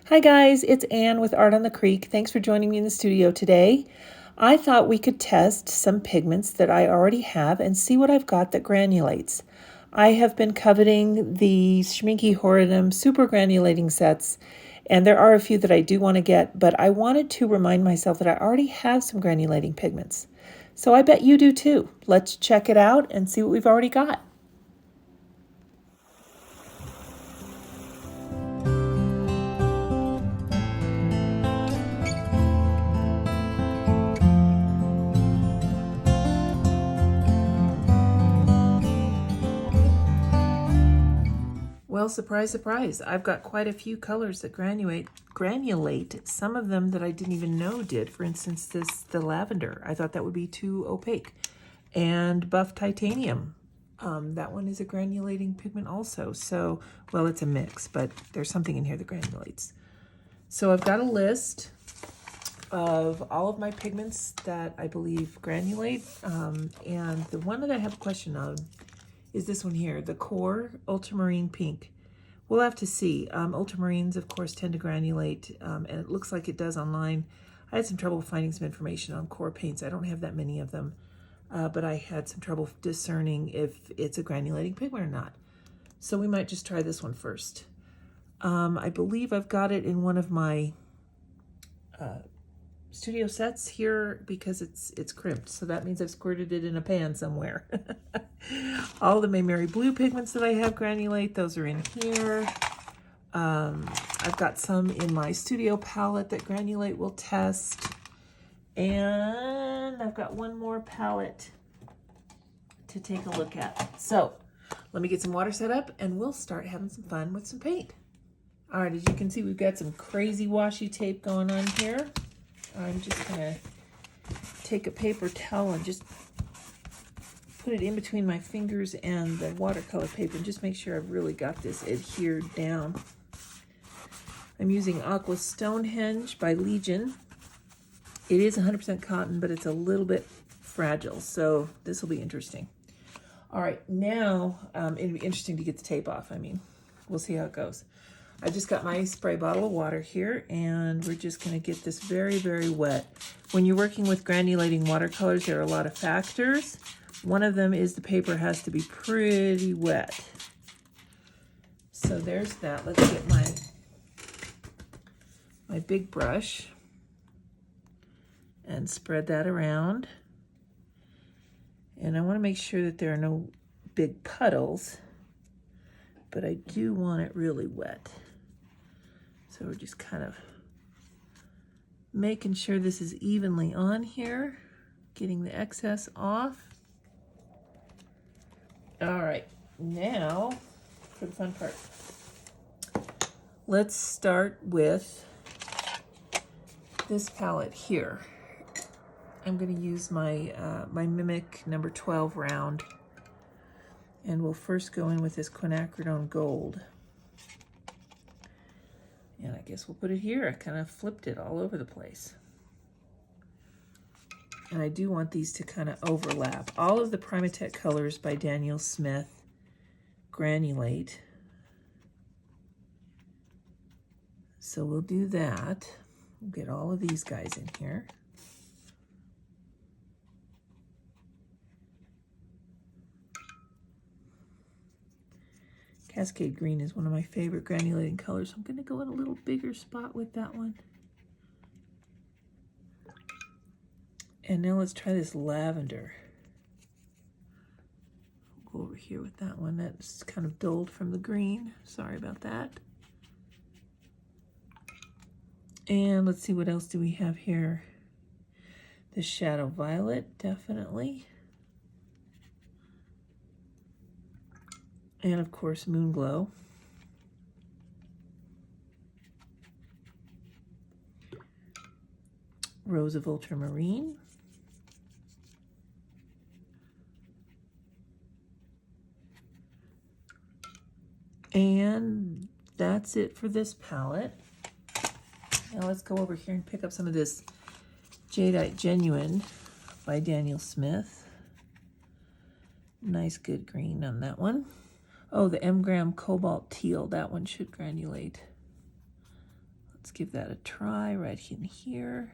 Hi guys, it's Anne with Art on the Creek. Thanks for joining me in the studio today. I thought we could test some pigments that I already have and see what I've got that granulates. I have been coveting the Schmincke Horadam Super Granulating sets, and there are a few that I do want to get, but I wanted to remind myself that I already have some granulating pigments. So I bet you do too. Let's check it out and see what we've already got. Well, surprise, surprise. I've got quite a few colors that granulate. Some of them that I didn't even know did. For instance, the lavender. I thought that would be too opaque. And buff titanium. That one is a granulating pigment also. So, well, it's a mix, but there's something in here that granulates. So I've got a list of all of my pigments that I believe granulate. And the one that I have a question on is this one here, the Core Ultramarine Pink. We'll have to see. Ultramarines, of course, tend to granulate, and it looks like it does online. I had some trouble finding some information on Core paints. I don't have that many of them, but I had some trouble discerning if it's a granulating pigment or not. So we might just try this one first. I believe I've got it in one of my studio sets here because it's crimped, so that means I've squirted it in a pan somewhere. All the Mary Blue pigments that I have granulate, those are in here. I've got some in my studio palette that granulate will test, and I've got one more palette to take a look at. So let me get some water set up and we'll start having some fun with some paint. All right, as you can see, we've got some crazy washi tape going on here. I'm just gonna take a paper towel and just put it in between my fingers and the watercolor paper and just make sure I've really got this adhered down. I'm using Aqua Stonehenge by Legion. It is 100% cotton, but it's a little bit fragile, so this will be interesting. All right, now it'll be interesting to get the tape off. I mean, we'll see how it goes. I just got my spray bottle of water here, and we're just going to get this very, very wet. When you're working with granulating watercolors, there are a lot of factors. One of them is the paper has to be pretty wet. So there's that. Let's get my big brush and spread that around. And I want to make sure that there are no big puddles, but I do want it really wet. So we're just kind of making sure this is evenly on here, getting the excess off. All right, now for the fun part. Let's start with this palette here. I'm going to use my my Mimic number 12 round, and we'll first go in with this quinacridone gold. And I guess we'll put it here. I kind of flipped it all over the place. And I do want these to kind of overlap. All of the Primatech colors by Daniel Smith granulate. So we'll do that. We'll get all of these guys in here. Cascade Green is one of my favorite granulating colors. I'm going to go in a little bigger spot with that one. And now let's try this lavender. We'll go over here with that one. That's kind of dulled from the green. Sorry about that. And let's see, what else do we have here? The Shadow Violet, definitely. And of course, Moonglow. Rose of Ultramarine. And that's it for this palette. Now let's go over here and pick up some of this Jadeite Genuine by Daniel Smith. Nice good green on that one. Oh, the M-Gram Cobalt Teal, that one should granulate. Let's give that a try right in here.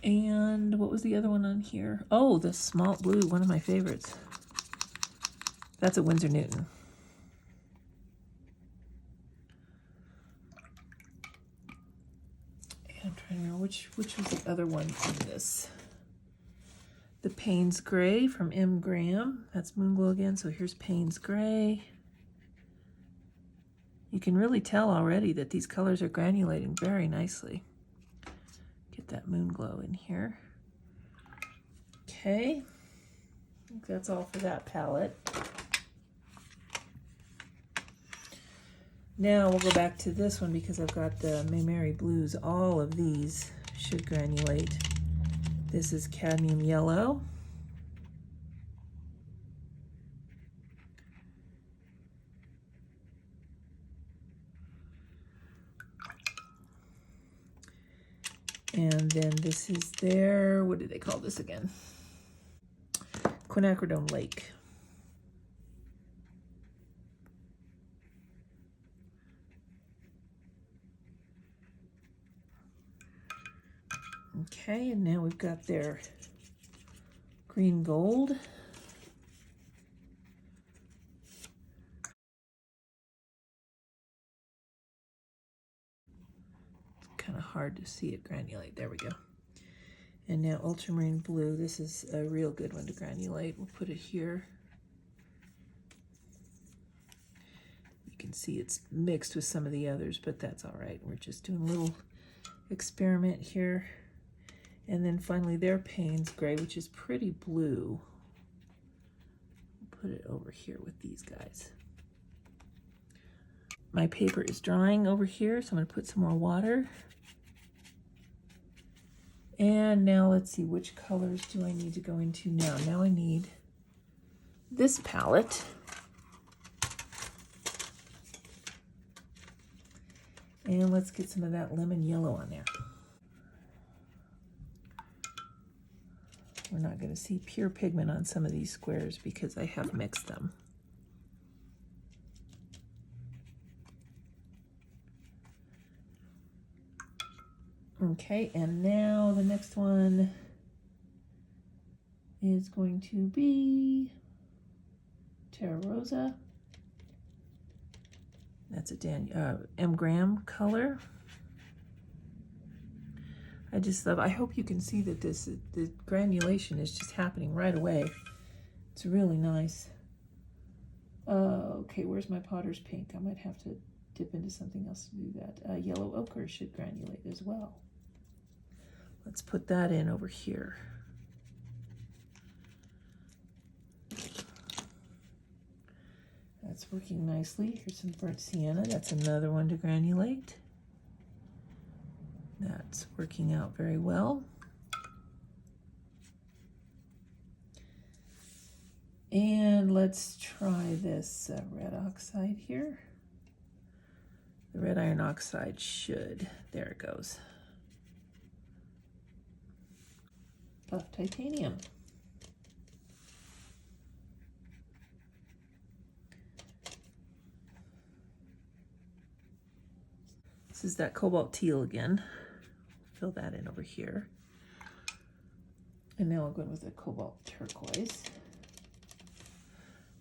And what was the other one on here? Oh, the small blue, one of my favorites. That's a Winsor Newton. And I'm trying to remember which was the other one in this. The Payne's Gray from M. Graham. That's Moonglow again, so here's Payne's Gray. You can really tell already that these colors are granulating very nicely. Get that Moonglow in here. Okay, I think that's all for that palette. Now we'll go back to this one because I've got the Mayberry Blues. All of these should granulate. This is Cadmium Yellow. And then this is their, what do they call this again? Quinacridone Lake. Okay, and now we've got their green gold. It's kind of hard to see it granulate. There we go. And now ultramarine blue. This is a real good one to granulate. We'll put it here. You can see it's mixed with some of the others, but that's all right. We're just doing a little experiment here. And then finally their Payne's Gray, which is pretty blue. Put it over here with these guys. My paper is drying over here, so I'm going to put some more water. And now let's see, which colors do I need to go into now? Now I need this palette. And let's get some of that lemon yellow on there. We're not going to see pure pigment on some of these squares because I have mixed them. Okay, and now the next one is going to be Terra Rosa. That's a M. Graham color. I just love, I hope you can see that the granulation is just happening right away. It's really nice. Okay, where's my Potter's pink? I might have to dip into something else to do that. Yellow ochre should granulate as well. Let's put that in over here. That's working nicely. Here's some burnt sienna. That's another one to granulate. That's working out very well. And let's try this red oxide here. The red iron oxide should, there it goes. Buff titanium. This is that cobalt teal again. Fill that in over here. And now I'll go in with a cobalt turquoise.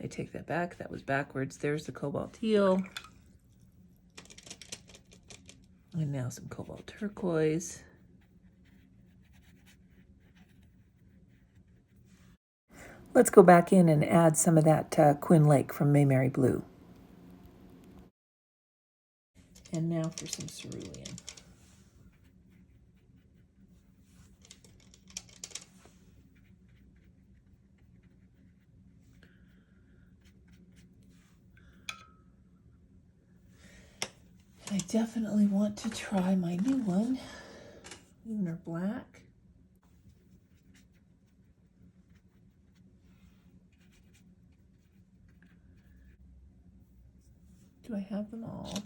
I take that back, that was backwards. There's the cobalt teal. And now some cobalt turquoise. Let's go back in and add some of that Quinn Lake from Mayberry Blue. And now for some cerulean. I definitely want to try my new one, Lunar Black. Do I have them all?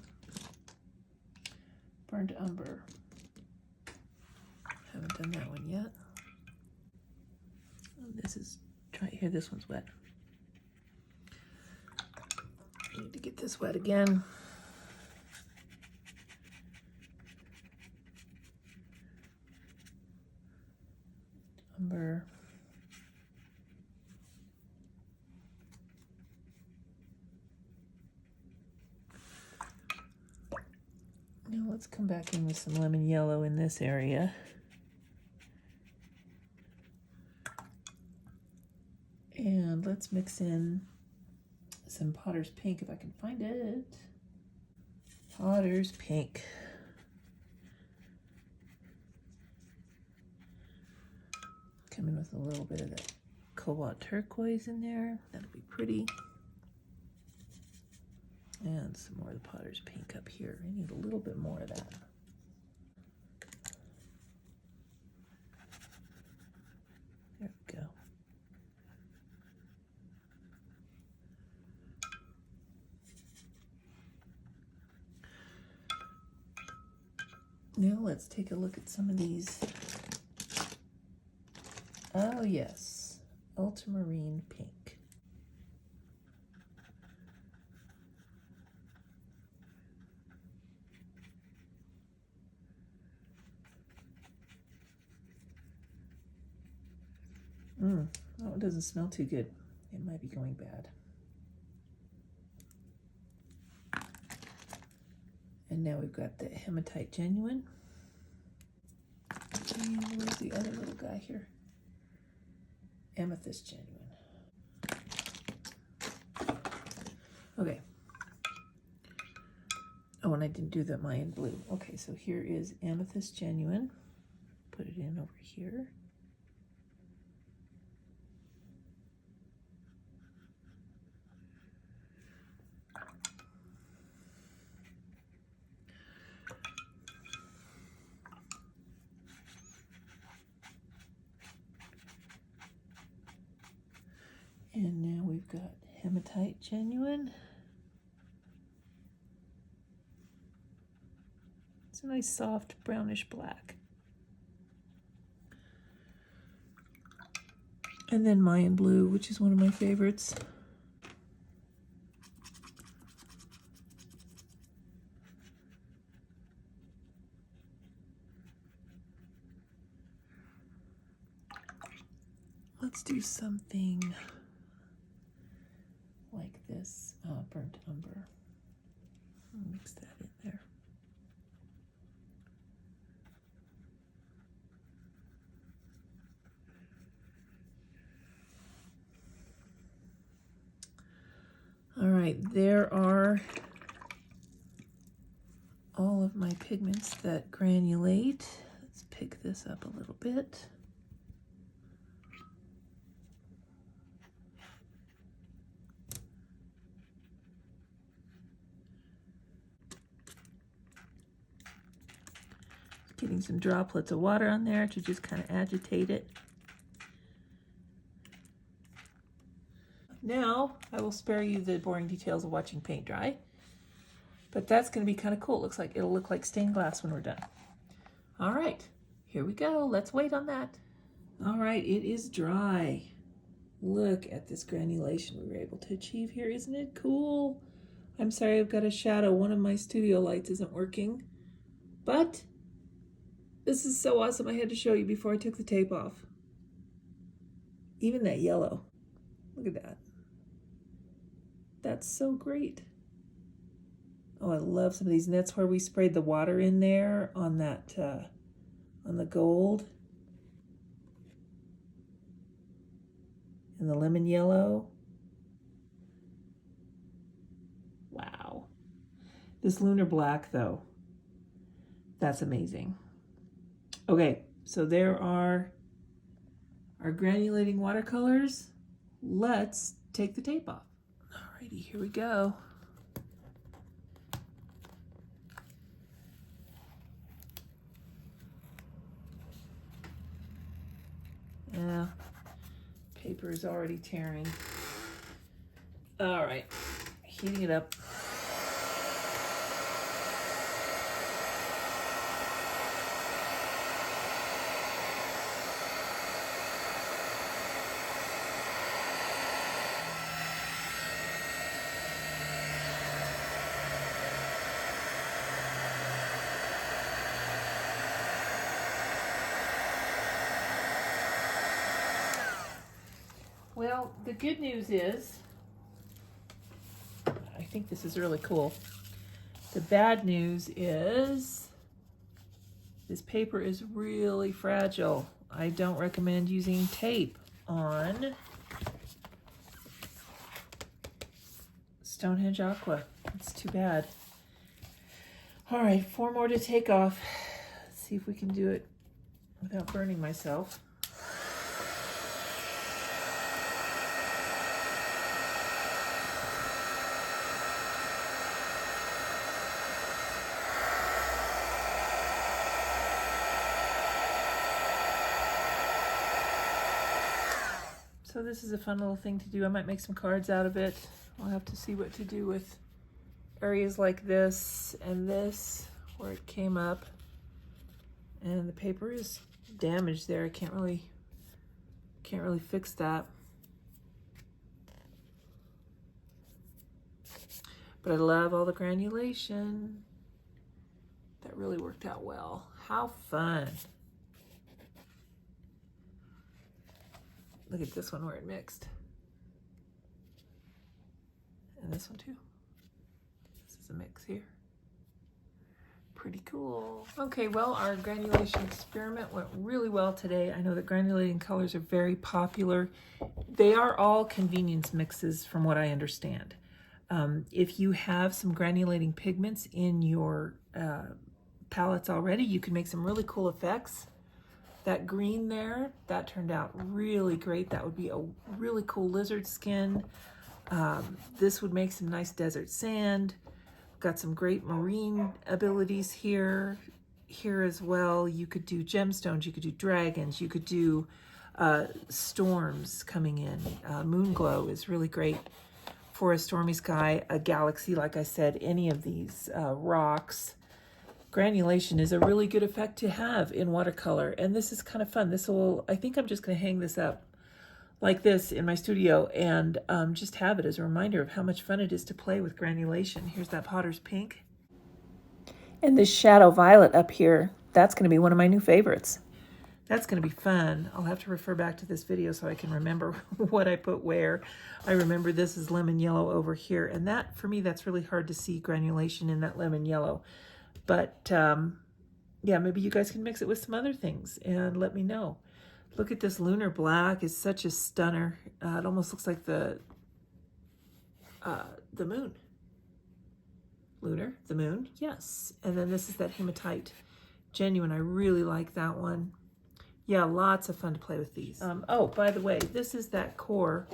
Burnt Umber. Haven't done that one yet. Oh, this is, try here, this one's wet. I need to get this wet again. Umber. Now let's come back in with some lemon yellow in this area. And let's mix in some Potter's Pink if I can find it. Potter's Pink. Come in with a little bit of that cobalt turquoise in there. That'll be pretty. And some more of the Potter's Pink up here. I need a little bit more of that. There we go. Now let's take a look at some of these. Oh yes, ultramarine pink. Oh, it doesn't smell too good. It might be going bad. And now we've got the Hematite Genuine. And where's the other little guy here? Amethyst Genuine. Okay. Oh, and I didn't do the Mayan Blue. Okay, so here is Amethyst Genuine. Put it in over here. And now we've got Hematite Genuine. It's a nice soft brownish black. And then Mayan Blue, which is one of my favorites. Let's do something like this, burnt umber. I'll mix that in there. All right, there are all of my pigments that granulate. Let's pick this up a little bit. Getting some droplets of water on there to just kind of agitate it. Now, I will spare you the boring details of watching paint dry, but that's going to be kind of cool. It'll look like stained glass when we're done. All right, here we go. Let's wait on that. All right, it is dry. Look at this granulation we were able to achieve here. Isn't it cool? I'm sorry, I've got a shadow. One of my studio lights isn't working, but this is so awesome. I had to show you before I took the tape off. Even that yellow. Look at that. That's so great. Oh, I love some of these. And that's where we sprayed the water in there on that, on the gold. And the lemon yellow. Wow. This lunar black, though, that's amazing. Okay, so there are our granulating watercolors. Let's take the tape off. Alrighty, here we go. Yeah, paper is already tearing. All right, heating it up. Well, the good news is, I think this is really cool. The bad news is this paper is really fragile. I don't recommend using tape on Stonehenge Aqua. It's too bad. All right, 4 more to take off. Let's see if we can do it without burning myself. So this is a fun little thing to do. I might make some cards out of it. I'll have to see what to do with areas like this and this where it came up. And the paper is damaged there. I can't really fix that. But I love all the granulation. That really worked out well. How fun. Look at this one where it mixed. And this one too. This is a mix here. Pretty cool. Okay, well, our granulation experiment went really well today. I know that granulating colors are very popular. They are all convenience mixes from what I understand. If you have some granulating pigments in your palettes already, you can make some really cool effects. That green there, that turned out really great. That would be a really cool lizard skin. This would make some nice desert sand. Got some great marine abilities here as well. You could do gemstones, you could do dragons, you could do storms coming in. Moon glow is really great for a stormy sky, a galaxy, like I said, any of these rocks. Granulation is a really good effect to have in watercolor, and this is kind of fun. I think I'm just going to hang this up like this in my studio and just have it as a reminder of how much fun it is to play with granulation. Here's that Potter's Pink. And this Shadow Violet up here, that's going to be one of my new favorites. That's going to be fun. I'll have to refer back to this video so I can remember what I put where. I remember this is lemon yellow over here, and that, for me, that's really hard to see granulation in that lemon yellow. But yeah, maybe you guys can mix it with some other things and let me know. Look at this lunar black, is such a stunner. It almost looks like the moon. Lunar, the moon, yes. And then this is that hematite genuine. I really like that one. Yeah, lots of fun to play with these. Oh, by the way, this is that core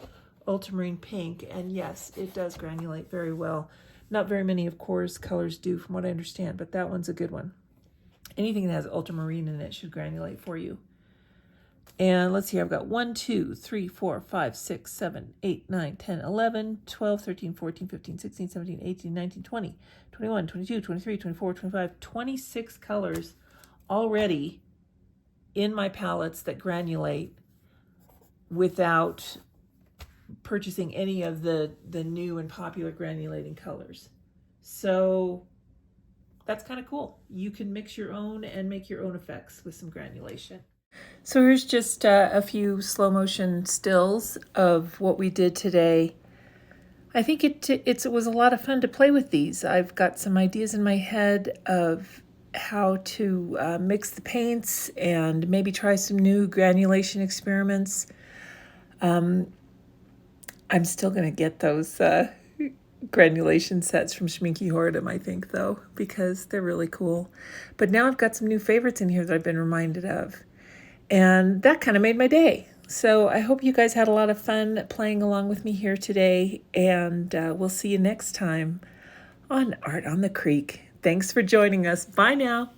ultramarine pink, and yes, it does granulate very well. Not very many of Core's colors do, from what I understand, but that one's a good one. Anything that has ultramarine in it should granulate for you. And let's see, I've got 1, 2, 3, 4, 5, 6, 7, 8, 9, 10, 11, 12, 13, 14, 15, 16, 17, 18, 19, 20, 21, 22, 23, 24, 25, 26 colors already in my palettes that granulate without purchasing any of the new and popular granulating colors. So that's kind of cool. You can mix your own and make your own effects with some granulation. So here's just a few slow motion stills of what we did today. I think it was a lot of fun to play with these. I've got some ideas in my head of how to mix the paints and maybe try some new granulation experiments. I'm still going to get those granulation sets from Schmincke Horadam, I think, though, because they're really cool. But now I've got some new favorites in here that I've been reminded of. And that kind of made my day. So I hope you guys had a lot of fun playing along with me here today. And we'll see you next time on Art on the Creek. Thanks for joining us. Bye now.